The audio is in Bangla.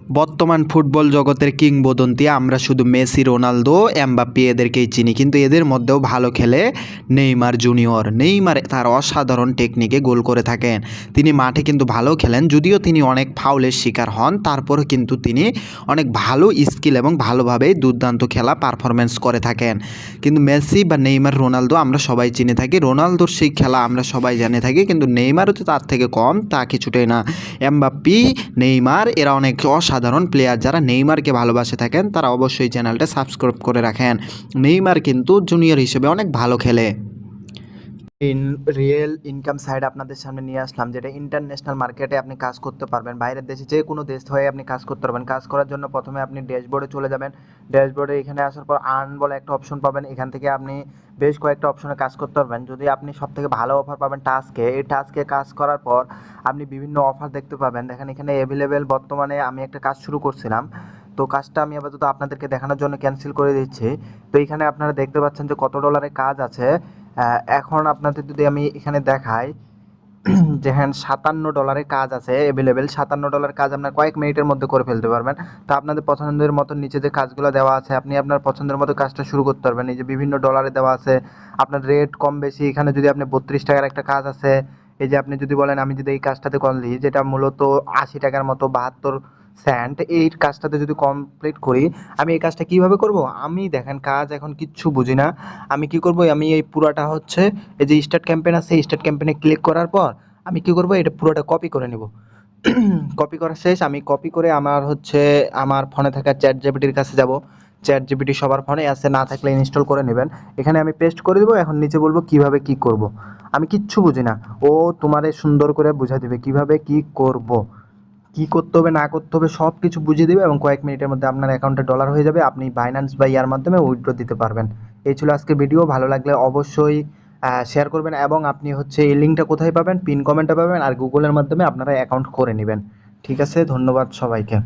বর্তমান ফুটবল জগতের কিংবদন্তি আমরা শুধু মেসি, রোনালদো, এমবাপ্পে এদেরকেই চিনি, কিন্তু এদের মধ্যেও ভালো খেলে নেইমার জুনিয়র। নেইমার তার অসাধারণ টেকনিকে গোল করে থাকেন। তিনি মাঠে কিন্তু ভালো খেলেন, যদিও তিনি অনেক ফাউলের শিকার হন, তারপরও কিন্তু তিনি অনেক ভালো স্কিল এবং ভালোভাবে দুর্দান্ত খেলা পারফরমেন্স করে থাকেন। কিন্তু মেসি বা নেইমার, রোনালদো আমরা সবাই চিনে থাকি, রোনালদোর সেই খেলা আমরা সবাই জানে থাকি, কিন্তু নেইমারও তো তার থেকে কম তা কিছুটাই না। এমবাপ্পে, নেইমার এরা অনেক অসাধারণ প্লেয়ার। যারা নেইমারকে ভালোবাসে থাকেন তারা অবশ্যই চ্যানেলটা সাবস্ক্রাইব করে রাখেন। নেইমার কিন্তু জুনিয়র হিসেবে অনেক ভালো খেলে। রিয়েল ইনকাম সাইড আপনাদের সামনে নিয়ে আসলাম, যেটা ইন্টারন্যাশনাল মার্কেটে আপনি কাজ করতে পারবেন। বাইরের দেশে যে কোনো দেশ হয়ে আপনি কাজ করতে পারবেন। কাজ করার জন্য প্রথমে আপনি ড্যাশবোর্ডে চলে যাবেন। ড্যাশবোর্ডে এখানে আসার পর আর্ন বলে একটা অপশন পাবেন। এখান থেকে আপনি বেশ কয়েকটা অপশনে কাজ করতে পারবেন। যদি আপনি সব থেকে ভালো অফার পাবেন টাস্কে, এই টাস্কে কাজ করার পর আপনি বিভিন্ন অফার দেখতে পাবেন। দেখেন এখানে অ্যাভেলেবেল, বর্তমানে আমি একটা কাজ শুরু করছিলাম, তো কাজটা আমি আপাতত আপনাদেরকে দেখানোর জন্য ক্যান্সেল করে দিচ্ছি। তো এখানে আপনারা দেখতে পাচ্ছেন যে কত ডলারের কাজ আছে। এখন আপনাদের যদি আমি এখানে দেখাই, যেখানে $57 কাজ আছে অ্যাভেলেবেল। $57 কাজ আপনার কয়েক মিনিটের মধ্যে করে ফেলতে পারবেন। তো আপনাদের পছন্দের মতো নিচে যে কাজগুলো দেওয়া আছে, আপনি আপনার পছন্দের মতো কাজটা শুরু করতে পারবেন। এই যে বিভিন্ন ডলারে দেওয়া আছে, আপনার রেট কম বেশি। এখানে যদি আপনি $32 একটা কাজ আছে, এই যে আপনি যদি বলেন আমি যদি এই কাজটাতে করলি, যেটা মূলত $80 মতো 72 সেন্ট, এই কাজটাতে যদি কমপ্লিট করি, আমি এই কাজটা কিভাবে করব? আমি দেখেন কাজ এখন কিচ্ছু বুঝি না। আমি কি করব, আমি এই পুরাটা হচ্ছে এই যে স্টার্ট ক্যাম্পেইন আছে, স্টার্ট ক্যাম্পেইনে ক্লিক করার পর আমি কি করব, এটা পুরোটা কপি করে নেব। কপি করা শেষ, আমি কপি করে আমার হচ্ছে আমার ফোনে থাকা চ্যাট জিপিটির কাছে যাব। চ্যাট জিপিটি সবার ফোনে আছে, না থাকলে ইনস্টল করে নেবেন। এখানে আমি পেস্ট করে দেবো। এখন নিচে বলবো কিভাবে কি করব। আমি কিচ্ছু বুঝি না, ও তোমারে সুন্দর করে বুঝা দিবে কিভাবে কি করব, কি করতে হবে না করতে হবে সব কিছু বুঝিয়ে দেবে, এবং কয়েক মিনিটের মধ্যে আপনার অ্যাকাউন্টে ডলার হয়ে যাবে। আপনি বাইন্যান্স বা ইয়ার মাধ্যমে উইথড্র দিতে পারবেন। এই ছিল আজকের ভিডিও। ভালো লাগলে অবশ্যই শেয়ার করবেন, এবং আপনি হচ্ছে এই লিঙ্কটা কোথায় পাবেন, পিন কমেন্টে পাবেন, আর গুগলের মাধ্যমে আপনারা অ্যাকাউন্ট করে নেবেন। ঠিক আছে, ধন্যবাদ সবাইকে।